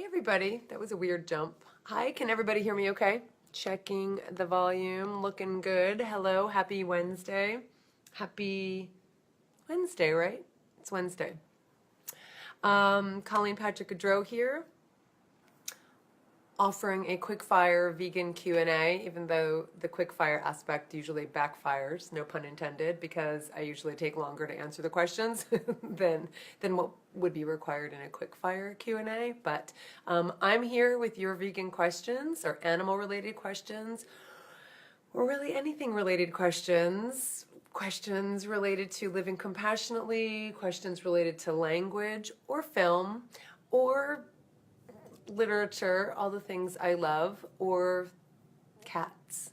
Hey everybody, that was a weird jump. Hi, can everybody hear me okay? Checking the volume, looking good. Hello, happy Wednesday. Happy Wednesday, right? It's Wednesday. Colleen Patrick-Goudreau here, offering a Quickfire Vegan Q A, even though the Quickfire aspect usually backfires, no pun intended, because I usually take longer to answer the questions than what would be required in a Quickfire Q A. But I'm here with your vegan questions or animal-related questions, or really anything related questions. Questions related to living compassionately, questions related to language or film, or literature, all the things I love, or cats,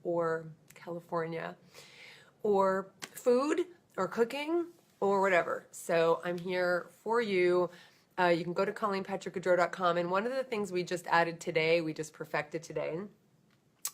or California, or food, or cooking, or whatever. So I'm here for you. You can go to ColleenPatrick-Goudreau.com, and one of the things we just added today, we just perfected today,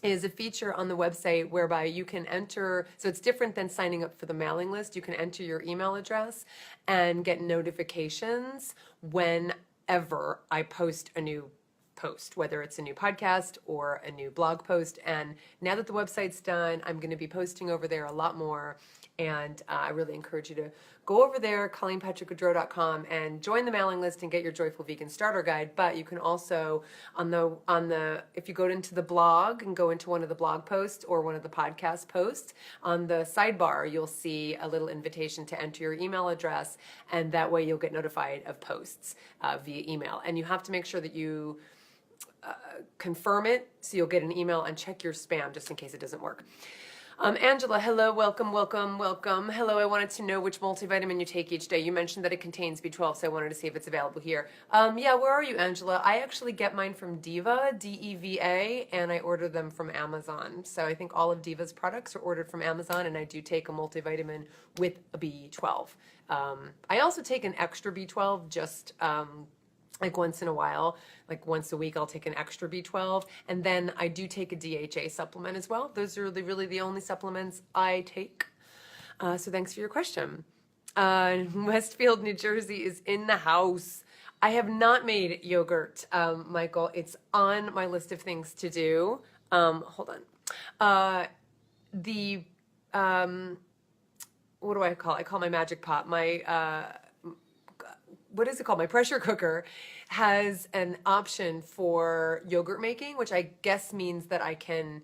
is a feature on the website whereby you can enter, so it's different than signing up for the mailing list. You can enter your email address and get notifications whenever I post a new post, whether it's a new podcast or a new blog post. And now that the website's done, I'm going to be posting over there a lot more. And I really encourage you to go over there, ColleenPatrick-Goudreau.com, and join the mailing list and get your Joyful Vegan Starter Guide. But you can also, if you go into the blog and go into one of the blog posts or one of the podcast posts, on the sidebar, you'll see a little invitation to enter your email address, and that way you'll get notified of posts via email. And you have to make sure that you confirm it, so you'll get an email, and check your spam just in case it doesn't work. Angela, hello, welcome. Hello, I wanted to know which multivitamin you take each day. You mentioned that it contains B12, so I wanted to see if it's available here. Yeah, where are you, Angela? I actually get mine from Diva, D-E-V-A, and I order them from Amazon. So I think all of Diva's products are ordered from Amazon, and I do take a multivitamin with a B12. I also take an extra B12 just like once in a while, like once a week, I'll take an extra B12. And then I do take a DHA supplement as well. Those are really the only supplements I take. So thanks for your question. Westfield, New Jersey is in the house. I have not made yogurt, Michael. It's on my list of things to do. Hold on. What do I call it? I call my Magic Pot. What is it called? My pressure cooker has an option for yogurt making, which I guess means that I can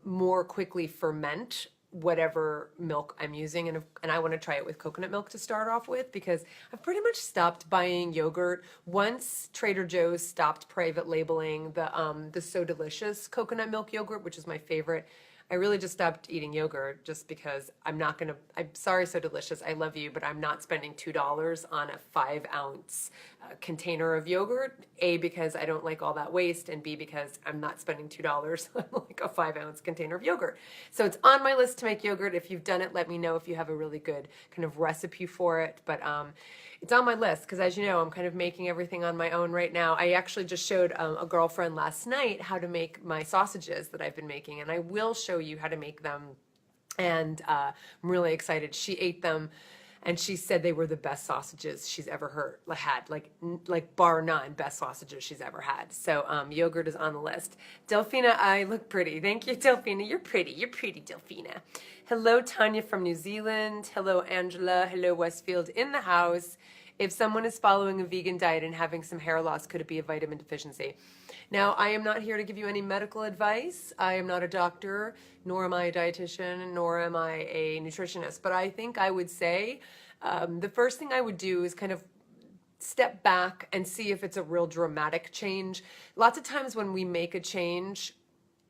more quickly ferment whatever milk I'm using. And I want to try it with coconut milk to start off with, because I've pretty much stopped buying yogurt. Once Trader Joe's stopped private labeling the So Delicious coconut milk yogurt, which is my favorite, I really just stopped eating yogurt just because I'm sorry, So Delicious, I love you, but I'm not spending $2 on a 5-ounce container of yogurt. A, because I don't like all that waste, and B, because I'm not spending $2 on like a 5-ounce container of yogurt. So it's on my list to make yogurt. If you've done it, let me know if you have a really good kind of recipe for it. But it's on my list because, as you know, I'm kind of making everything on my own right now. I actually just showed a girlfriend last night how to make my sausages that I've been making, and I will show you how to make them. And I'm really excited. She ate them, and she said they were the best sausages she's ever had, like bar none, best sausages she's ever had. So yogurt is on the list. Delphina, I look pretty. Thank you, Delphina. You're pretty, Delphina. Hello, Tanya from New Zealand. Hello, Angela. Hello, Westfield in the house. If someone is following a vegan diet and having some hair loss, could it be a vitamin deficiency? Now, I am not here to give you any medical advice. I am not a doctor, nor am I a dietitian, nor am I a nutritionist. But I think I would say the first thing I would do is kind of step back and see if it's a real dramatic change. Lots of times when we make a change,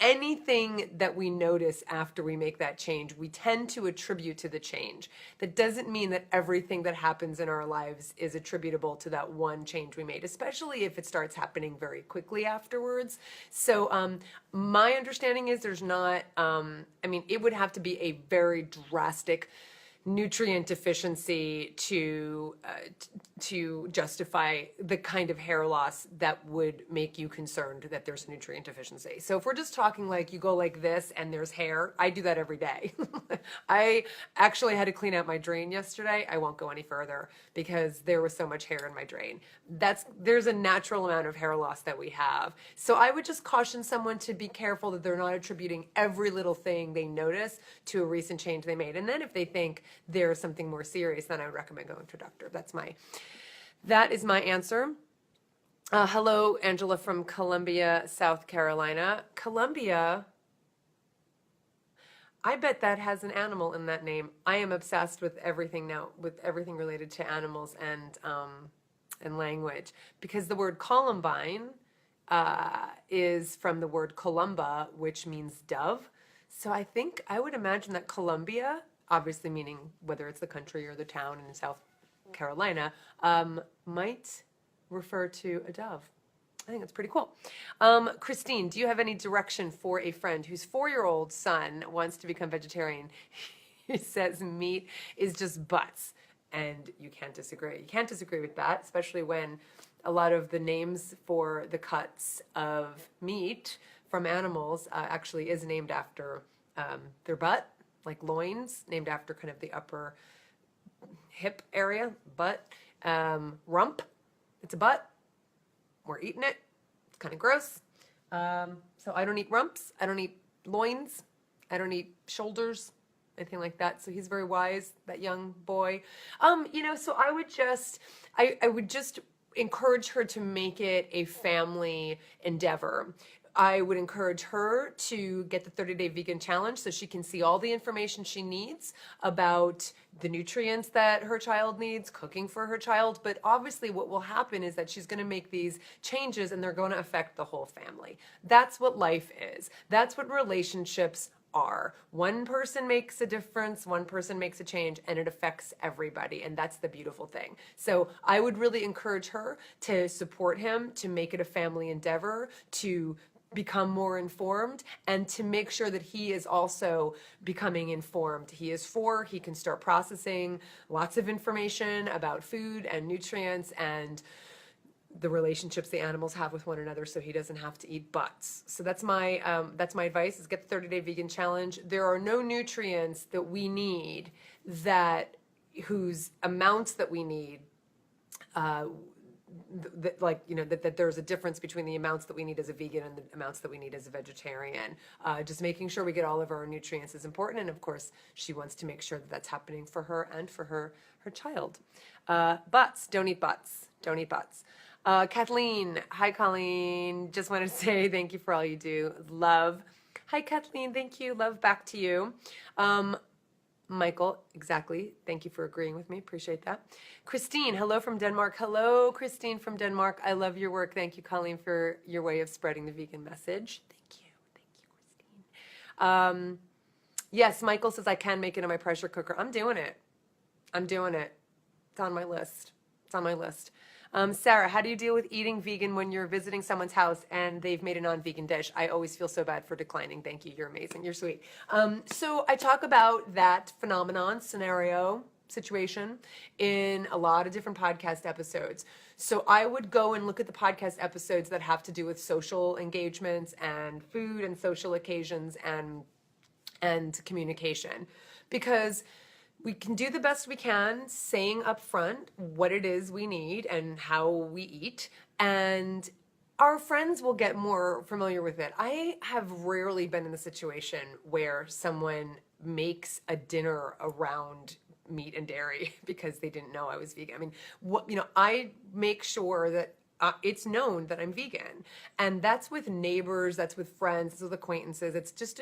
anything that we notice after we make that change, we tend to attribute to the change. That doesn't mean that everything that happens in our lives is attributable to that one change we made, especially if it starts happening very quickly afterwards. So my understanding is there's not, it would have to be a very drastic nutrient deficiency to justify the kind of hair loss that would make you concerned that there's a nutrient deficiency. So if we're just talking like you go like this and there's hair, I do that every day. I actually had to clean out my drain yesterday. I won't go any further because there was so much hair in my drain. There's a natural amount of hair loss that we have. So I would just caution someone to be careful that they're not attributing every little thing they notice to a recent change they made. And then if they think there's something more serious, then I would recommend going to a doctor. That is my answer. Hello, Angela from Columbia, South Carolina. Columbia, I bet that has an animal in that name. I am obsessed with everything now, with everything related to animals and language, because the word Columbine is from the word Columba, which means dove. So I would imagine that Columbia, obviously meaning whether it's the country or the town in South Carolina, might refer to a dove. I think that's pretty cool. Christine, do you have any direction for a friend whose 4-year-old son wants to become vegetarian? He says meat is just butts, and you can't disagree. You can't disagree with that, especially when a lot of the names for the cuts of meat from animals actually is named after their butt, like loins, named after kind of the upper hip area, butt. Rump, it's a butt. We're eating it. It's kind of gross. So I don't eat rumps. I don't eat loins. I don't eat shoulders, anything like that. So he's very wise, that young boy. So I would just encourage her to make it a family endeavor. I would encourage her to get the 30-day vegan challenge so she can see all the information she needs about the nutrients that her child needs, cooking for her child. But obviously what will happen is that she's going to make these changes and they're going to affect the whole family. That's what life is. That's what relationships are. One person makes a difference, one person makes a change, and it affects everybody. And that's the beautiful thing. So I would really encourage her to support him, to make it a family endeavor, to become more informed, and to make sure that he is also becoming informed. He is 4, he can start processing lots of information about food and nutrients and the relationships the animals have with one another, so he doesn't have to eat butts. So that's my advice, is get the 30-day vegan challenge. There are no nutrients that we need whose amounts that we need that there's a difference between the amounts that we need as a vegan and the amounts that we need as a vegetarian. Just making sure we get all of our nutrients is important. And of course, she wants to make sure that that's happening for her and for her child. Butts, don't eat butts. Don't eat butts. Kathleen, hi Colleen. Just wanted to say thank you for all you do. Love. Hi Kathleen, thank you. Love back to you. Michael, exactly. Thank you for agreeing with me. Appreciate that. Christine, hello from Denmark. Hello, Christine from Denmark. I love your work. Thank you, Colleen, for your way of spreading the vegan message. Thank you. Thank you, Christine. Yes, Michael says I can make it in my pressure cooker. I'm doing it. It's on my list. Sarah, how do you deal with eating vegan when you're visiting someone's house and they've made a non-vegan dish? I always feel so bad for declining. Thank you. You're amazing. You're sweet. So I talk about that phenomenon, scenario, situation in a lot of different podcast episodes. So I would go and look at the podcast episodes that have to do with social engagements and food and social occasions and communication, because we can do the best we can saying up front what it is we need and how we eat, and our friends will get more familiar with it. I have rarely been in the situation where someone makes a dinner around meat and dairy because they didn't know I was vegan. I mean, I make sure that it's known that I'm vegan, and that's with neighbors, that's with friends, that's with acquaintances. It's just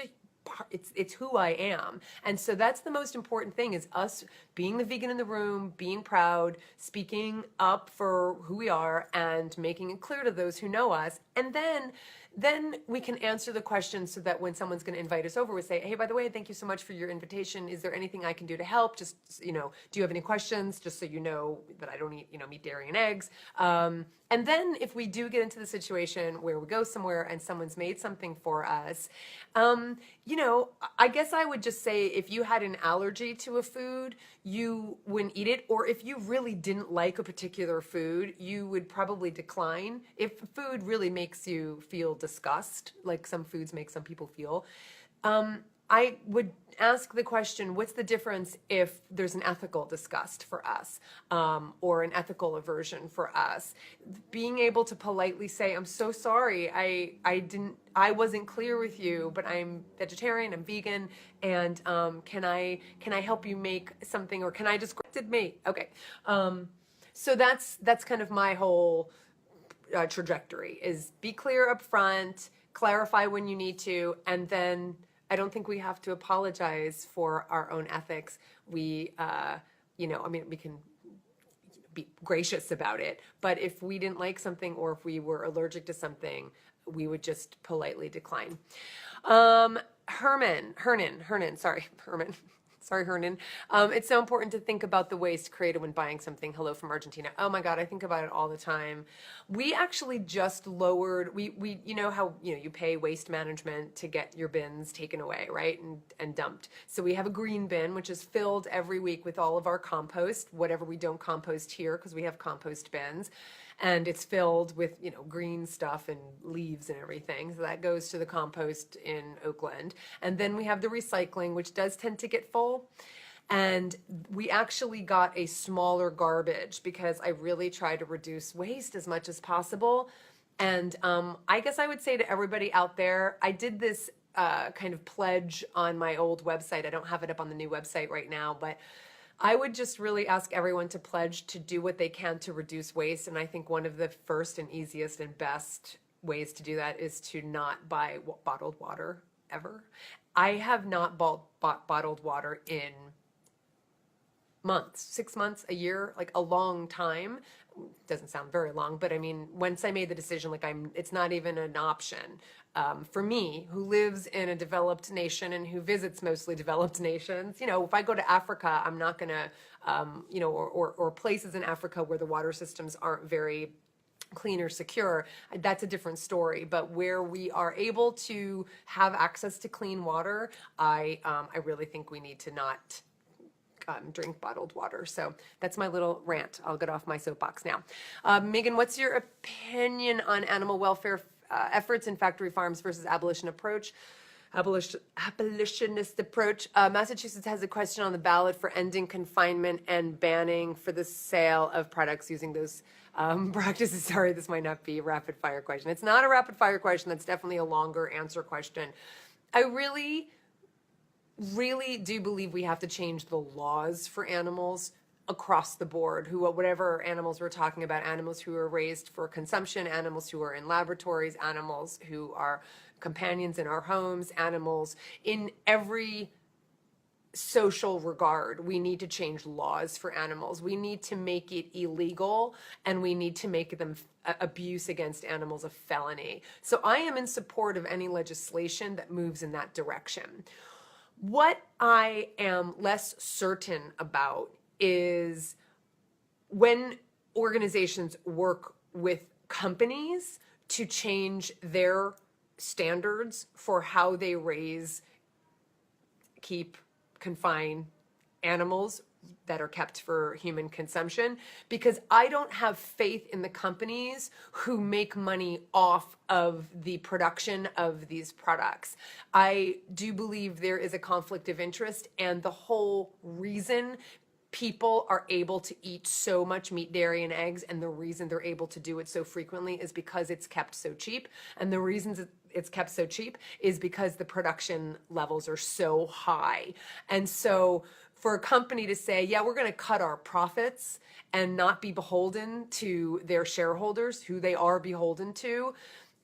it's who I am. And so that's the most important thing, is us being the vegan in the room, being proud, speaking up for who we are, and making it clear to those who know us. And then then we can answer the question so that when someone's going to invite us over, we say, hey, by the way, thank you so much for your invitation. Is there anything I can do to help? Just, do you have any questions? Just so you know that I don't eat, meat, dairy, and eggs. And then if we do get into the situation where we go somewhere and someone's made something for us, I guess I would just say if you had an allergy to a food, you wouldn't eat it. Or if you really didn't like a particular food, you would probably decline. If food really makes you feel disgust, like some foods make some people feel, I would ask the question, what's the difference if there's an ethical disgust for us, or an ethical aversion for us? Being able to politely say, I'm so sorry, I wasn't clear with you, but I'm vegetarian, I'm vegan, and can I help you make something, or can I just corrected me? Okay. So that's kind of my whole trajectory, is be clear up front, clarify when you need to, and then I don't think we have to apologize for our own ethics. We, we can be gracious about it, but if we didn't like something or if we were allergic to something, we would just politely decline. Hernan. Sorry, Hernan. It's so important to think about the waste created when buying something. Hello from Argentina. Oh my God, I think about it all the time. We actually just lowered, you know how, you pay waste management to get your bins taken away, right? And dumped. So we have a green bin, which is filled every week with all of our compost, whatever we don't compost here, because we have compost bins. And it's filled with, green stuff and leaves and everything. So that goes to the compost in Oakland. And then we have the recycling, which does tend to get full. And we actually got a smaller garbage because I really try to reduce waste as much as possible. And I guess I would say to everybody out there, I did this kind of pledge on my old website. I don't have it up on the new website right now, but I would just really ask everyone to pledge to do what they can to reduce waste. And I think one of the first and easiest and best ways to do that is to not buy bottled water ever. I have not bought bottled water in months, 6 months, a year, like a long time. Doesn't sound very long, but I mean, once I made the decision, it's not even an option. For me, who lives in a developed nation and who visits mostly developed nations, if I go to Africa, I'm not going to, or places in Africa where the water systems aren't very clean or secure, that's a different story. But where we are able to have access to clean water, I really think we need to not drink bottled water. So that's my little rant. I'll get off my soapbox now. Megan, what's your opinion on animal welfare efforts in factory farms versus abolitionist approach? Massachusetts has a question on the ballot for ending confinement and banning for the sale of products using those practices. Sorry, this might not be a rapid fire question. It's not a rapid fire question. That's definitely a longer answer question. I really do believe we have to change the laws for animals across the board, whatever animals we're talking about, animals who are raised for consumption, animals who are in laboratories, animals who are companions in our homes, animals in every social regard. We need to change laws for animals. We need to make it illegal, and we need to make them abuse against animals a felony. So I am in support of any legislation that moves in that direction. What I am less certain about is when organizations work with companies to change their standards for how they raise, keep, confine animals that are kept for human consumption, because I don't have faith in the companies who make money off of the production of these products. I do believe there is a conflict of interest, and the whole reason people are able to eat so much meat, dairy, and eggs, and the reason they're able to do it so frequently is because it's kept so cheap. And the reasons it's kept so cheap is because the production levels are so high. And so for a company to say, yeah, we're going to cut our profits and not be beholden to their shareholders, who they are beholden to,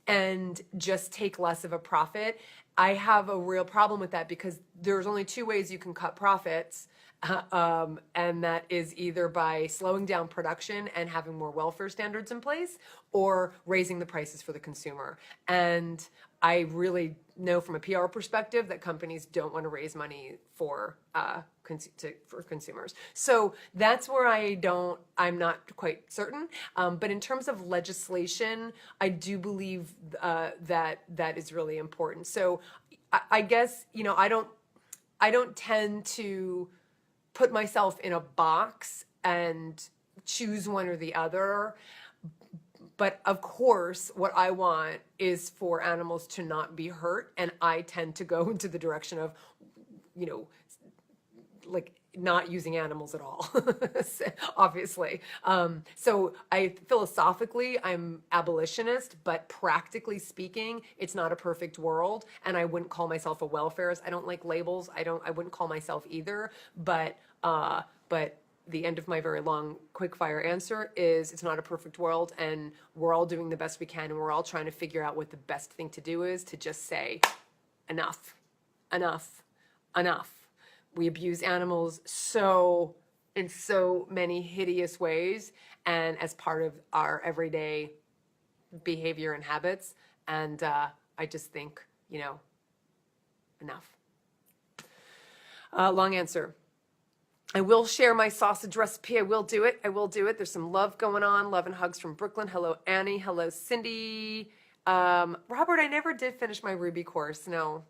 and just take less of a profit, I have a real problem with that, because there's only two ways you can cut profits. and that is either by slowing down production and having more welfare standards in place, or raising the prices for the consumer. And I really know from a PR perspective that companies don't want to raise money for for consumers. So that's where I'm not quite certain. But in terms of legislation, I do believe that is really important. So I guess, I don't tend to put myself in a box and choose one or the other. But of course, what I want is for animals to not be hurt. And I tend to go into the direction of, like not using animals at all, obviously. So philosophically, I'm abolitionist, but practically speaking, it's not a perfect world. And I wouldn't call myself a welfarist. I don't like labels. I wouldn't call myself either, but the end of my very long quickfire answer is it's not a perfect world, and we're all doing the best we can, and we're all trying to figure out what the best thing to do is, to just say, enough, enough, enough. We abuse animals in so many hideous ways, and as part of our everyday behavior and habits. And I just think, enough. Long answer. I will share my sausage recipe. I will do it. There's some love going on. Love and hugs from Brooklyn. Hello, Annie. Hello, Cindy. Robert, I never did finish my Ruby course. No,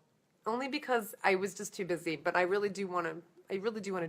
only because I was just too busy, but I really do want to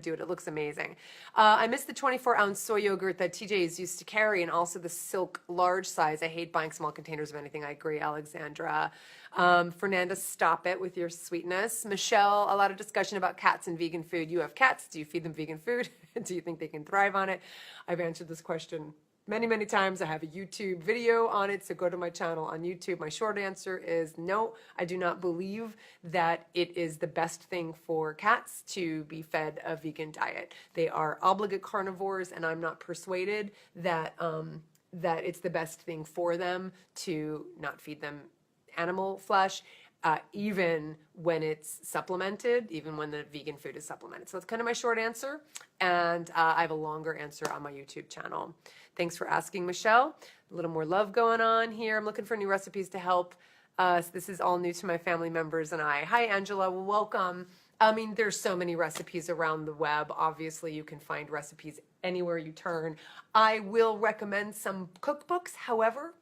do it. It looks amazing. I miss the 24-ounce soy yogurt that TJ's used to carry, and also the silk large size. I hate buying small containers of anything. I agree, Alexandra. Fernanda, stop it with your sweetness. Michelle, a lot of discussion about cats and vegan food. You have cats. Do you feed them vegan food? Do you think they can thrive on it? I've answered this question many, many times. I have a YouTube video on it, so go to my channel on YouTube. My short answer is no, I do not believe that it is the best thing for cats to be fed a vegan diet. They are obligate carnivores, and I'm not persuaded that that it's the best thing for them to not feed them animal flesh, even when it's supplemented, even when the vegan food is supplemented. So that's kind of my short answer, and I have a longer answer on my YouTube channel. Thanks for asking, Michelle. A little more love going on here. I'm looking for new recipes to help us. This is all new to my family members and I. Hi, Angela. Well, welcome. I mean, there's so many recipes around the web. Obviously, you can find recipes anywhere you turn. I will recommend some cookbooks, however,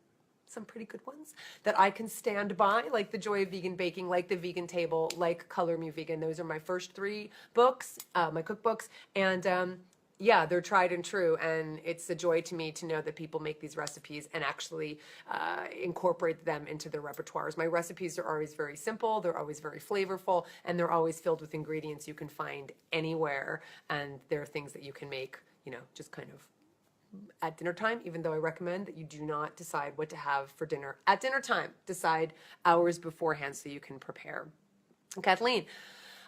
some pretty good ones that I can stand by, like The Joy of Vegan Baking, like The Vegan Table, like Color Me Vegan. Those are my first 3 books, my cookbooks. And yeah, they're tried and true, and it's a joy to me to know that people make these recipes and actually incorporate them into their repertoires. My recipes are always very simple, they're always very flavorful, and they're always filled with ingredients you can find anywhere, and they're things that you can make, just kind of at dinner time, even though I recommend that you do not decide what to have for dinner at dinner time. Decide hours beforehand so you can prepare. Kathleen,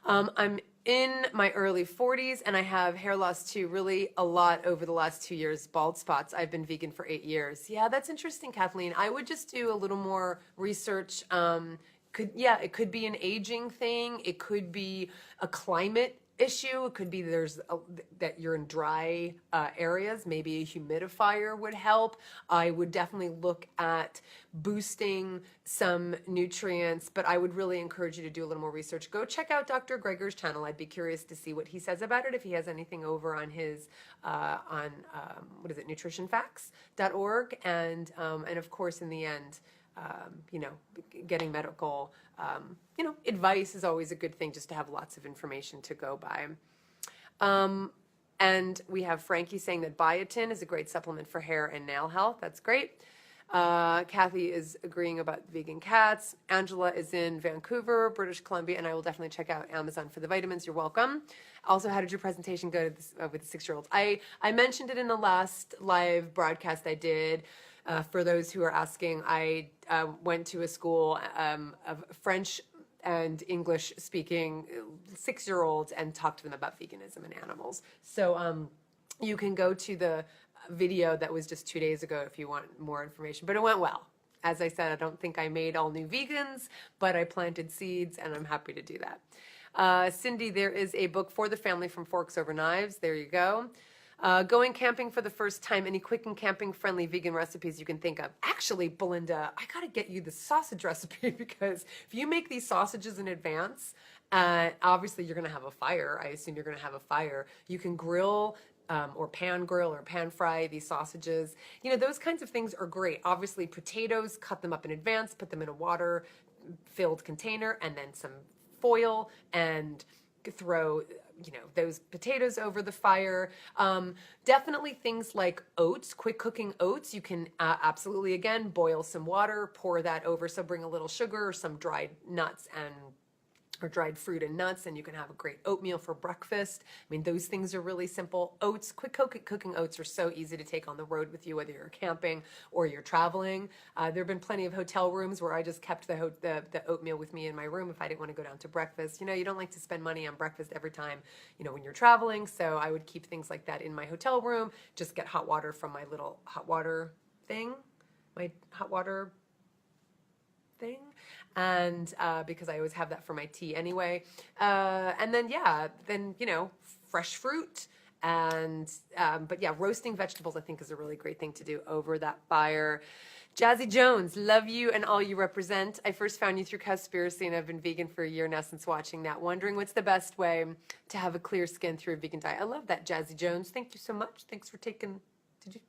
I'm in my early 40s and I have hair loss too, really a lot over the last 2 years, bald spots. I've been vegan for 8 years. Yeah, that's interesting, Kathleen. I would just do a little more research. It could be an aging thing. It could be a climate issue. It could be that you're in dry areas. Maybe a humidifier would help. I would definitely look at boosting some nutrients, but I would really encourage you to do a little more research. Go check out Dr. Greger's channel. I'd be curious to see what he says about it, if he has anything over on his nutritionfacts.org, and of course in the end, getting medical, advice is always a good thing, just to have lots of information to go by. And we have Frankie saying that biotin is a great supplement for hair and nail health. That's great. Kathy is agreeing about vegan cats. Angela is in Vancouver, British Columbia, and I will definitely check out Amazon for the vitamins. You're welcome. Also, how did your presentation go with the 6-year-olds? I mentioned it in the last live broadcast I did. For those who are asking, I went to a school of French and English speaking 6-year-olds and talked to them about veganism and animals. So you can go to the video that was just 2 days ago if you want more information, but it went well. As I said, I don't think I made all new vegans, but I planted seeds and I'm happy to do that. Cindy, there is a book for the family from Forks Over Knives. There you go. Going camping for the first time, any quick and camping friendly vegan recipes you can think of? Actually, Belinda, I got to get you the sausage recipe because if you make these sausages in advance, obviously you're going to have a fire. I assume you're going to have a fire. You can grill or pan grill or pan fry these sausages. You know, those kinds of things are great. Obviously, potatoes, cut them up in advance, put them in a water-filled container, and then some foil, and throw, you know, those potatoes over the fire. Definitely things like oats, quick cooking oats. You can absolutely, again, boil some water, pour that over. So bring a little sugar or some dried nuts or dried fruit and nuts, and you can have a great oatmeal for breakfast. I mean, those things are really simple. Oats, quick cooking oats are so easy to take on the road with you, whether you're camping or you're traveling. There have been plenty of hotel rooms where I just kept the oatmeal with me in my room if I didn't want to go down to breakfast. You know, you don't like to spend money on breakfast every time, you know, when you're traveling. So I would keep things like that in my hotel room, just get hot water from my little hot water thing, my hot water thing, and because I always have that for my tea anyway. And then, yeah, then, you know, fresh fruit. And, but yeah, roasting vegetables I think is a really great thing to do over that fire. Jazzy Jones, love you and all you represent. I first found you through Cowspiracy and I've been vegan for a year now since watching that. Wondering what's the best way to have a clear skin through a vegan diet. I love that, Jazzy Jones. Thank you so much. Thanks for taking...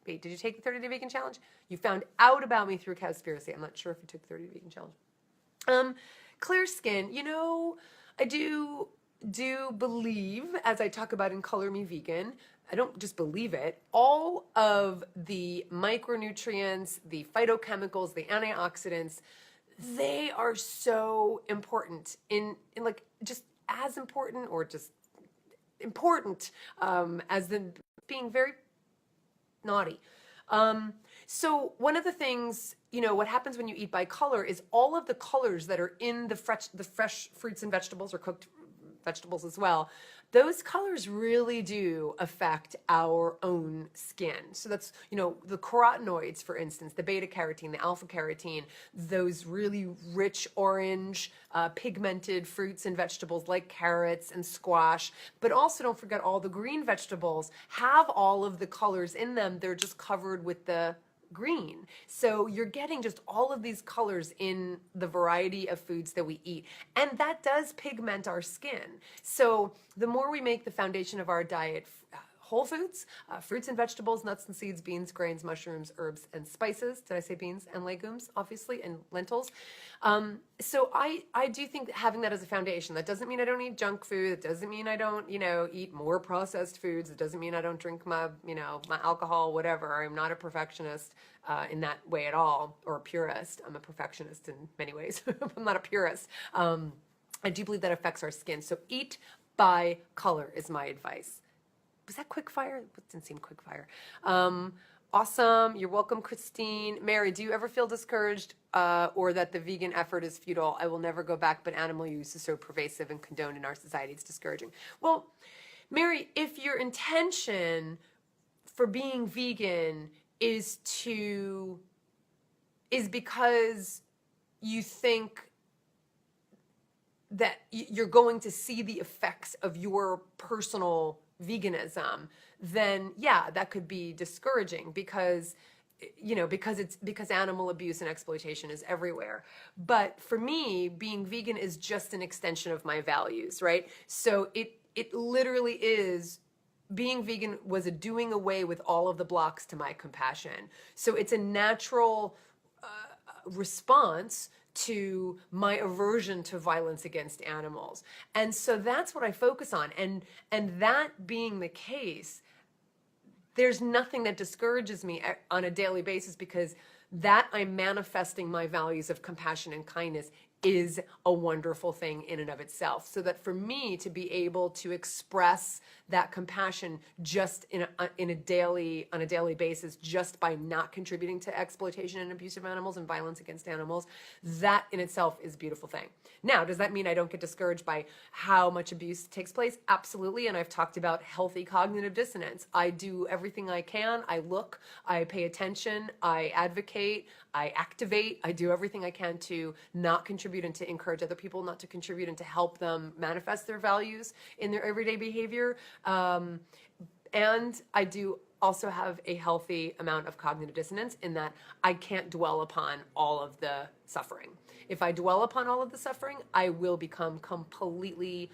Did you take the 30-day vegan challenge? You found out about me through Cowspiracy. I'm not sure if you took the 30-day vegan challenge. Clear skin, you know, I do believe, as I talk about in Color Me Vegan, I don't just believe it, all of the micronutrients, the phytochemicals, the antioxidants, they are so important in like just as important or just important as the being very naughty. So one of the things, you know, what happens when you eat by color is all of the colors that are in the fresh fruits and vegetables or cooked vegetables as well, those colors really do affect our own skin. So that's, you know, the carotenoids, for instance, the beta carotene, the alpha carotene, those really rich orange, pigmented fruits and vegetables like carrots and squash. But also don't forget all the green vegetables have all of the colors in them. They're just covered with the green. So you're getting just all of these colors in the variety of foods that we eat. And that does pigment our skin. So the more we make the foundation of our diet whole foods, fruits and vegetables, nuts and seeds, beans, grains, mushrooms, herbs, and spices. Did I say beans? And legumes, obviously, and lentils. So I do think that having that as a foundation, that doesn't mean I don't eat junk food. It doesn't mean I don't, you know, eat more processed foods. It doesn't mean I don't drink my, you know, my alcohol, whatever. I'm not a perfectionist in that way at all, or a purist. I'm a perfectionist in many ways. I'm not a purist. I do believe that affects our skin. So eat by color is my advice. Was that Quickfire? It didn't seem Quickfire. Awesome. You're welcome, Christine. Mary, do you ever feel discouraged or that the vegan effort is futile? I will never go back, but animal use is so pervasive and condoned in our society. It's discouraging. Well, Mary, if your intention for being vegan is because you think that you're going to see the effects of your personal veganism, then yeah, that could be discouraging because, you know, because animal abuse and exploitation is everywhere. But for me, being vegan is just an extension of my values, right? So it literally is, being vegan was a doing away with all of the blocks to my compassion. So it's a natural response to my aversion to violence against animals. And so that's what I focus on. And that being the case, there's nothing that discourages me on a daily basis, because that I'm manifesting my values of compassion and kindness is a wonderful thing in and of itself. So that for me to be able to express that compassion just on a daily basis, just by not contributing to exploitation and abuse of animals and violence against animals, that in itself is a beautiful thing. Now, does that mean I don't get discouraged by how much abuse takes place? Absolutely. And I've talked about healthy cognitive dissonance. I do everything I can. I look, I pay attention, I advocate, I activate, I do everything I can to not contribute and to encourage other people not to contribute and to help them manifest their values in their everyday behavior. And I do also have a healthy amount of cognitive dissonance in that I can't dwell upon all of the suffering. If I dwell upon all of the suffering, I will become completely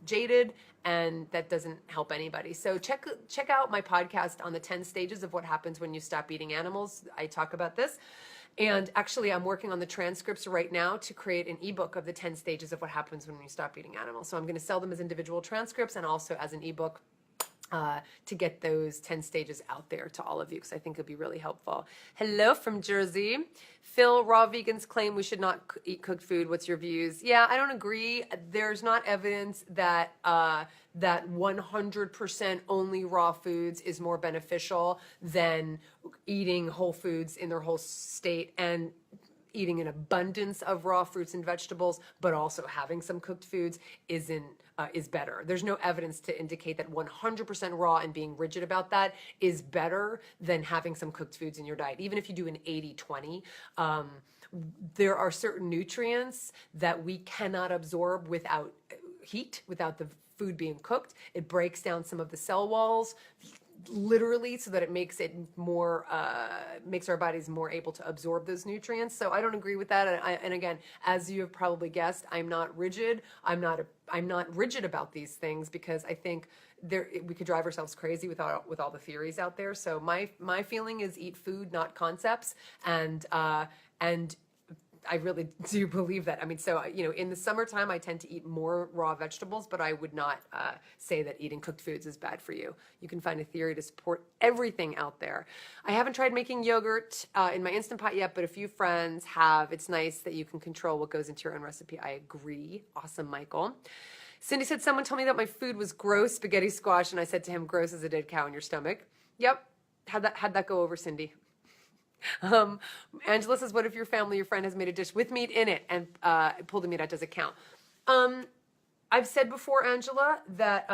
jaded, and that doesn't help anybody. So check out my podcast on the 10 stages of what happens when you stop eating animals. I talk about this. And actually, I'm working on the transcripts right now to create an ebook of the 10 stages of what happens when you stop eating animals. So I'm going to sell them as individual transcripts and also as an ebook to get those 10 stages out there to all of you, because I think it'll be really helpful. Hello from Jersey. Phil, raw vegans claim we should not eat cooked food. What's your views? Yeah, I don't agree. There's not evidence that that 100% only raw foods is more beneficial than eating whole foods in their whole state and eating an abundance of raw fruits and vegetables, but also having some cooked foods is better. There's no evidence to indicate that 100% raw and being rigid about that is better than having some cooked foods in your diet. Even if you do an 80-20, there are certain nutrients that we cannot absorb without heat, without the food being cooked. It breaks down some of the cell walls, literally, so that it makes it more, makes our bodies more able to absorb those nutrients. So I don't agree with that. And again, as you have probably guessed, I'm not rigid. I'm not rigid about these things, because I think we could drive ourselves crazy with all the theories out there. So my feeling is eat food, not concepts. And I really do believe that. I mean, so, in the summertime, I tend to eat more raw vegetables, but I would not say that eating cooked foods is bad for you. You can find a theory to support everything out there. I haven't tried making yogurt in my Instant Pot yet, but a few friends have. It's nice that you can control what goes into your own recipe. I agree. Awesome, Michael. Cindy said, someone told me that my food was gross spaghetti squash, and I said to him, gross as a dead cow in your stomach. Yep. How'd that go over, Cindy? Angela says, what if your family, your friend has made a dish with meat in it and pulled the meat out? Does it count? I've said before, Angela, that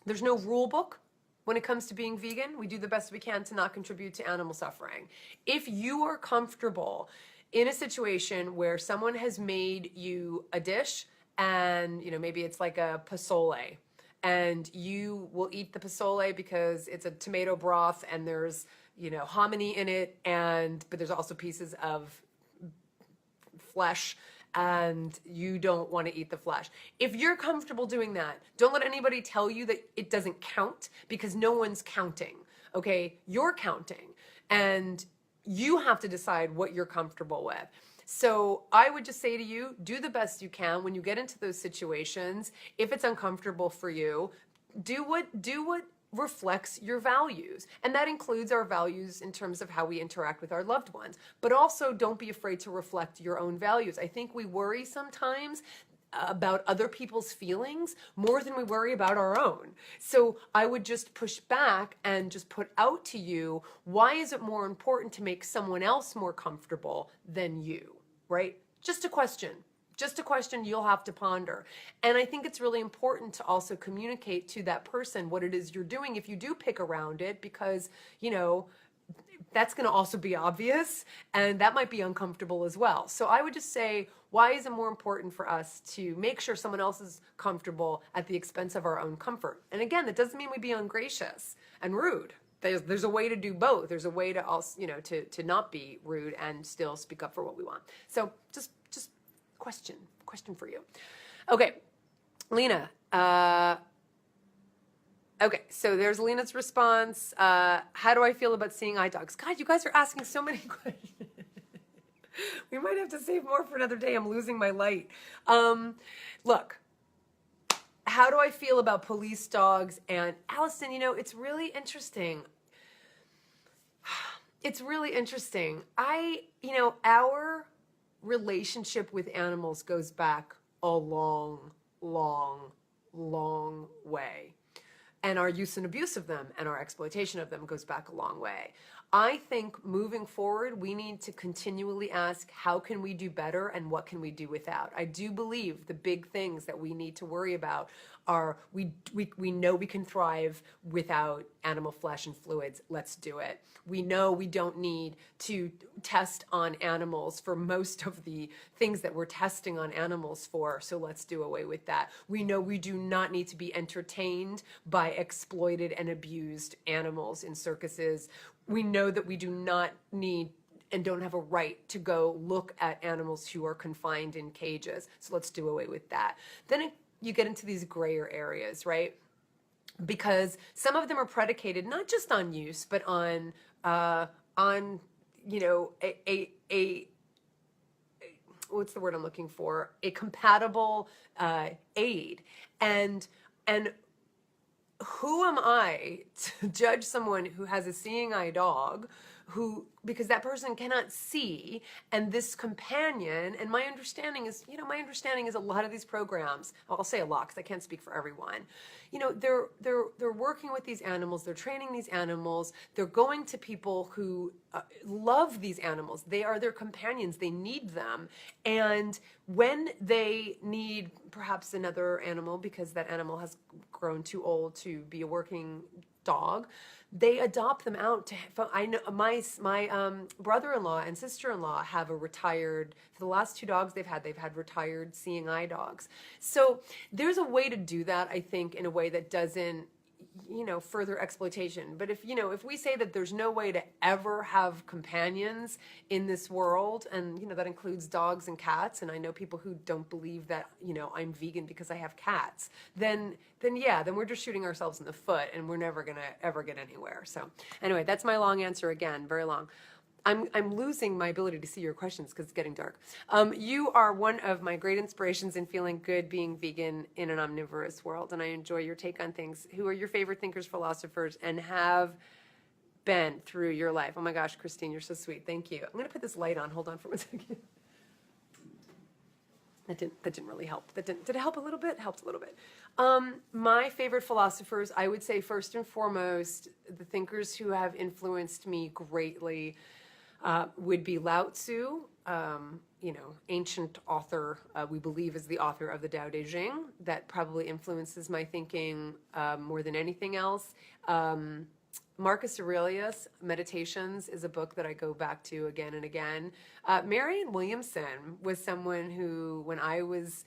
there's no rule book when it comes to being vegan. We do the best we can to not contribute to animal suffering. If you are comfortable in a situation where someone has made you a dish and, maybe it's like a pozole, and you will eat the pozole because it's a tomato broth and there's hominy in it, but there's also pieces of flesh, and you don't want to eat the flesh. If you're comfortable doing that, don't let anybody tell you that it doesn't count, because no one's counting, okay? You're counting, and you have to decide what you're comfortable with. So I would just say to you, do the best you can when you get into those situations. If it's uncomfortable for you, do what reflects your values. And that includes our values in terms of how we interact with our loved ones. But also, don't be afraid to reflect your own values. I think we worry sometimes about other people's feelings more than we worry about our own. So I would just push back and just put out to you, why is it more important to make someone else more comfortable than you, right? Just a question. Just a question you'll have to ponder. And I think it's really important to also communicate to that person what it is you're doing if you do pick around it, because, that's going to also be obvious, and that might be uncomfortable as well. So I would just say, why is it more important for us to make sure someone else is comfortable at the expense of our own comfort? And again, that doesn't mean we be ungracious and rude. There's a way to do both. There's a way to also, to not be rude and still speak up for what we want. So just question for you. Okay, Lena. Okay, so there's Lena's response. How do I feel about seeing eye dogs? God, you guys are asking so many questions. We might have to save more for another day. I'm losing my light. Look, how do I feel about police dogs? And Allison, it's really interesting. It's really interesting. Our relationship with animals goes back a long, long, long way. And our use and abuse of them and our exploitation of them goes back a long way. I think moving forward, we need to continually ask, how can we do better and what can we do without? I do believe the big things that we need to worry about are we know we can thrive without animal flesh and fluids. Let's do it. We know we don't need to test on animals for most of the things that we're testing on animals for, so let's do away with that. We know we do not need to be entertained by exploited and abused animals in circuses. We know that we do not need and don't have a right to go look at animals who are confined in cages, so let's do away with that. Then you get into these grayer areas, right? Because some of them are predicated not just on use, but on you know, a what's the word I'm looking for? A compatible aid. And who am I to judge someone who has a seeing eye dog who, because that person cannot see, and this companion, and my understanding is, you know, my understanding is a lot of these programs, I'll say a lot because I can't speak for everyone, you know, they're working with these animals, they're training these animals, they're going to people who love these animals, they are their companions, they need them, and when they need perhaps another animal because that animal has grown too old to be a working dog, they adopt them out to. I know my brother-in-law and sister-in-law have a retired. For the last 2 dogs they've had retired seeing eye dogs. So there's a way to do that, I think, in a way that doesn't, you know, further exploitation. But if, you know, if we say that there's no way to ever have companions in this world, and, you know, that includes dogs and cats, and I know people who don't believe that, you know, I'm vegan because I have cats, then we're just shooting ourselves in the foot, and we're never gonna ever get anywhere. So anyway, that's my long answer again, very long. I'm losing my ability to see your questions because it's getting dark. You are one of my great inspirations in feeling good being vegan in an omnivorous world, and I enjoy your take on things. Who are your favorite thinkers, philosophers, and have been through your life? Oh my gosh, Christine, you're so sweet. Thank you. I'm going to put this light on. Hold on for 1 second. That didn't really help. Did it help a little bit? It helped a little bit. My favorite philosophers, I would say first and foremost, the thinkers who have influenced me greatly would be Lao Tzu, you know, ancient author, we believe is the author of the Tao Te Ching. That probably influences my thinking more than anything else. Marcus Aurelius, Meditations, is a book that I go back to again and again. Marianne Williamson was someone who, when I was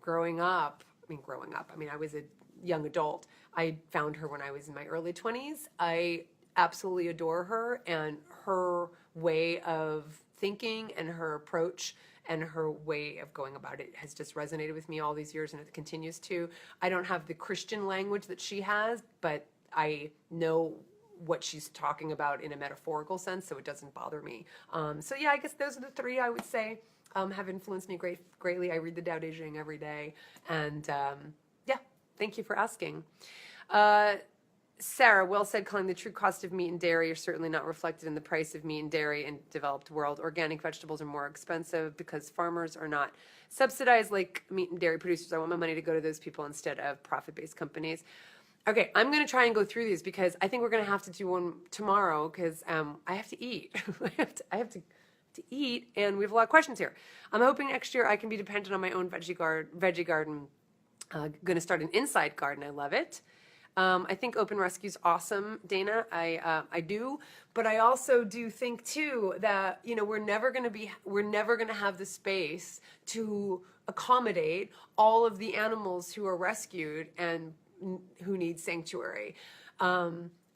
growing up, I was a young adult. I found her when I was in my early 20s. I absolutely adore her, and her way of thinking and her approach and her way of going about it has just resonated with me all these years, and it continues to. I don't have the Christian language that she has, but I know what she's talking about in a metaphorical sense, so it doesn't bother me. So yeah, I guess those are the 3 I would say have influenced me greatly. I read the Tao Te Ching every day, and yeah, thank you for asking. Sarah, well said, calling the true cost of meat and dairy are certainly not reflected in the price of meat and dairy in developed world. Organic vegetables are more expensive because farmers are not subsidized like meat and dairy producers. I want my money to go to those people instead of profit-based companies. Okay, I'm going to try and go through these because I think we're going to have to do one tomorrow because I have to eat. I have to eat, and we have a lot of questions here. I'm hoping next year I can be dependent on my own veggie garden. Going to start an inside garden. I love it. I think open rescue is awesome, Dana. I do, but I also do think too that, you know, we're never going to have the space to accommodate all of the animals who are rescued and who need sanctuary.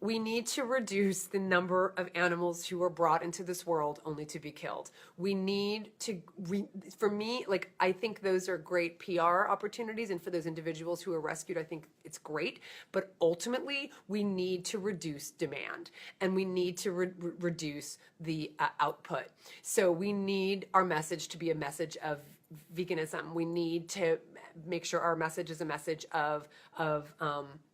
We need to reduce the number of animals who are brought into this world only to be killed. We need to, for me, like, I think those are great PR opportunities, and for those individuals who are rescued, I think it's great. But ultimately, we need to reduce demand, and we need to reduce the output. So we need our message to be a message of veganism. We need to make sure our message is a message of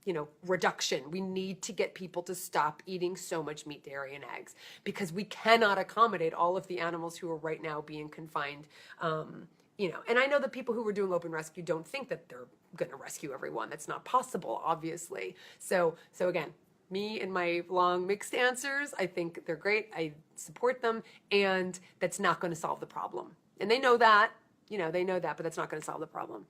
you know, reduction. We need to get people to stop eating so much meat, dairy, and eggs because we cannot accommodate all of the animals who are right now being confined and I know the people who were doing open rescue don't think that they're going to rescue everyone. That's not possible, obviously. So again, me and my long mixed answers, I think they're great. I support them, and that's not going to solve the problem. And they know that, but that's not going to solve the problem.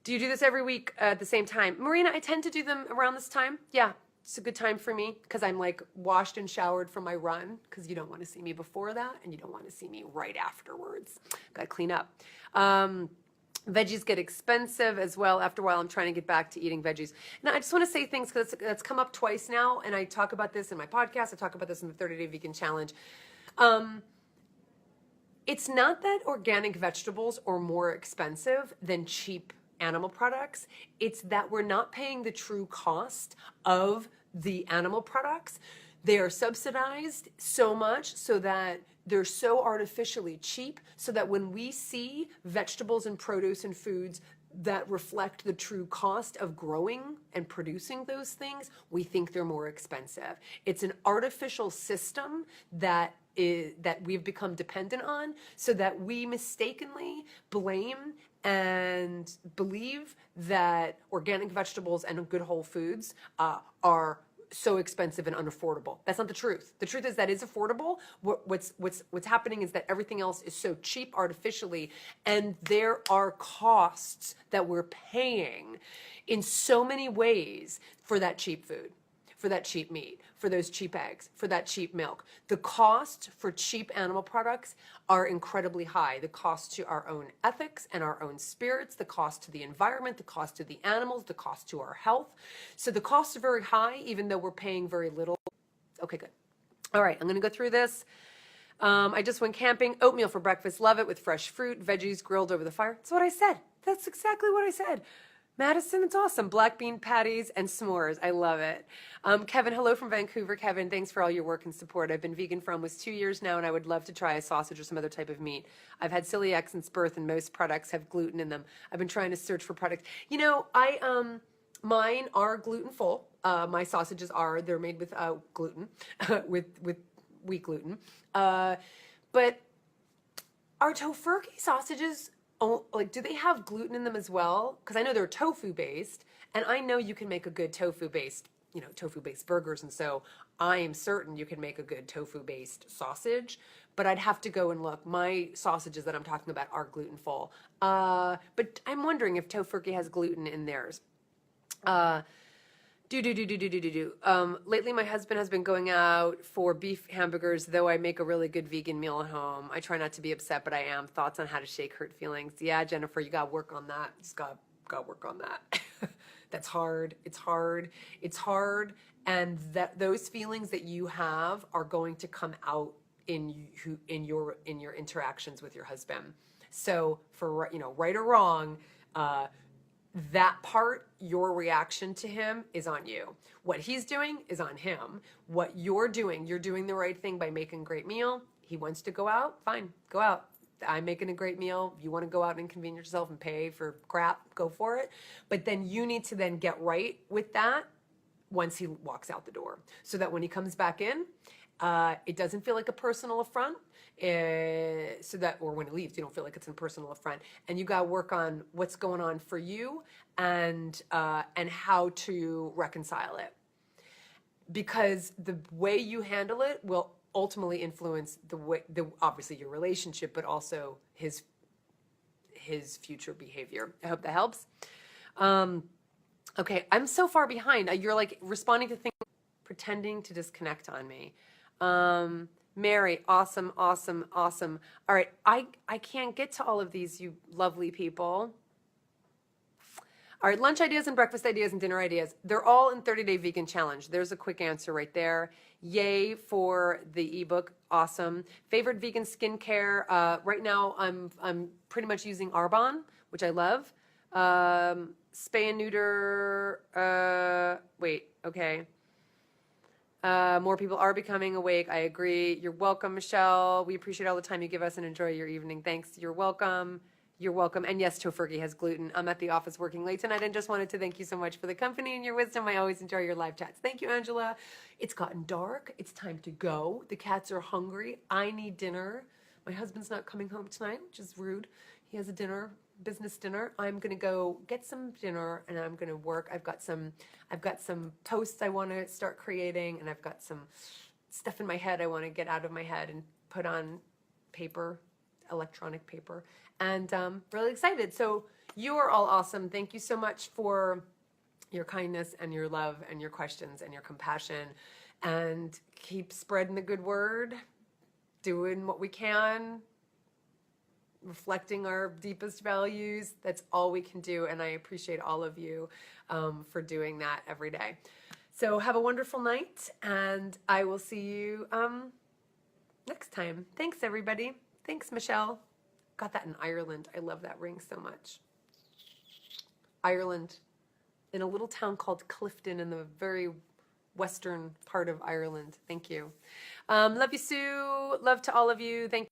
Do you do this every week at the same time? Marina, I tend to do them around this time. Yeah, it's a good time for me because I'm like washed and showered from my run, because you don't want to see me before that and you don't want to see me right afterwards. Got to clean up. Veggies get expensive as well. After a while, I'm trying to get back to eating veggies. Now, I just want to say things because that's come up twice now, and I talk about this in my podcast. I talk about this in the 30-Day Vegan Challenge. It's not that organic vegetables are more expensive than cheap animal products. It's that we're not paying the true cost of the animal products. They are subsidized so much so that they're so artificially cheap, so that when we see vegetables and produce and foods that reflect the true cost of growing and producing those things, we think they're more expensive. It's an artificial system that we've become dependent on, so that we mistakenly blame and believe that organic vegetables and good whole foods are so expensive and unaffordable. That's not the truth. The truth is that it's affordable. What's happening is that everything else is so cheap artificially, and there are costs that we're paying in so many ways for that cheap food, for that cheap meat, for those cheap eggs, for that cheap milk. The costs for cheap animal products are incredibly high. The cost to our own ethics and our own spirits, the cost to the environment, the cost to the animals, the cost to our health. So the costs are very high, even though we're paying very little. Okay, good. All right, I'm going to go through this. I just went camping. Oatmeal for breakfast. Love it, with fresh fruit, veggies grilled over the fire. That's what I said. That's exactly what I said. Madison, it's awesome. Black bean patties and s'mores. I love it. Kevin, hello from Vancouver. Kevin, thanks for all your work and support. I've been vegan for almost 2 years now, and I would love to try a sausage or some other type of meat. I've had celiac since birth, and most products have gluten in them. I've been trying to search for products. Mine are gluten-full. My sausages they're made with gluten, with wheat gluten. But our tofurkey sausages, do they have gluten in them as well? Because I know they're tofu based, and I know you can make a good tofu based burgers, and so I am certain you can make a good tofu based sausage. But I'd have to go and look. My sausages that I'm talking about are gluten full. But I'm wondering if tofurkey has gluten in theirs. Lately, my husband has been going out for beef hamburgers, though I make a really good vegan meal at home. I try not to be upset, but I am. Thoughts on how to shake hurt feelings? Yeah, Jennifer, you got to work on that. Just got to work on that. That's hard. It's hard. It's hard. And those feelings that you have are going to come out in your interactions with your husband. So for, right or wrong, that part, your reaction to him is on you. What he's doing is on him. What you're doing the right thing by making a great meal. He wants to go out, fine, go out. I'm making a great meal. You want to go out and inconvenience yourself and pay for crap, go for it. But then you need to then get right with that once he walks out the door, so that when he comes back in, it doesn't feel like a personal affront. Or when he leaves, you don't feel like it's a personal affront, and you got to work on what's going on for you and how to reconcile it, because the way you handle it will ultimately influence obviously your relationship, but also his future behavior. I hope that helps. Okay, I'm so far behind. You're like responding to things, pretending to disconnect on me. Mary, awesome. All right, I can't get to all of these, you lovely people. All right, lunch ideas and breakfast ideas and dinner ideas. They're all in 30-Day Vegan Challenge. There's a quick answer right there. Yay for the ebook. Awesome. Favorite vegan skincare. Right now, I'm pretty much using Arbonne, which I love. Spay and neuter. Okay. More people are becoming awake. I agree. You're welcome, Michelle. We appreciate all the time you give us and enjoy your evening. Thanks. You're welcome. You're welcome. And yes, tofurkey has gluten. I'm at the office working late tonight and just wanted to thank you so much for the company and your wisdom. I always enjoy your live chats. Thank you, Angela. It's gotten dark. It's time to go. The cats are hungry. I need dinner. My husband's not coming home tonight, which is rude. He has a dinner, business dinner. I'm gonna go get some dinner and I'm gonna work. I've got some toasts I want to start creating, and I've got some stuff in my head I want to get out of my head and put on paper, electronic paper, and really excited. So you are all awesome. Thank you so much for your kindness and your love and your questions and your compassion, and keep spreading the good word, doing what we can, reflecting our deepest values. That's all we can do, and I appreciate all of you for doing that every day. So have a wonderful night, and I will see you next time. Thanks, everybody. Thanks, Michelle. Got that in Ireland. I love that ring so much. Ireland, in a little town called Clifton in the very western part of Ireland. Thank you. Love you, Sue. Love to all of you. Thank you.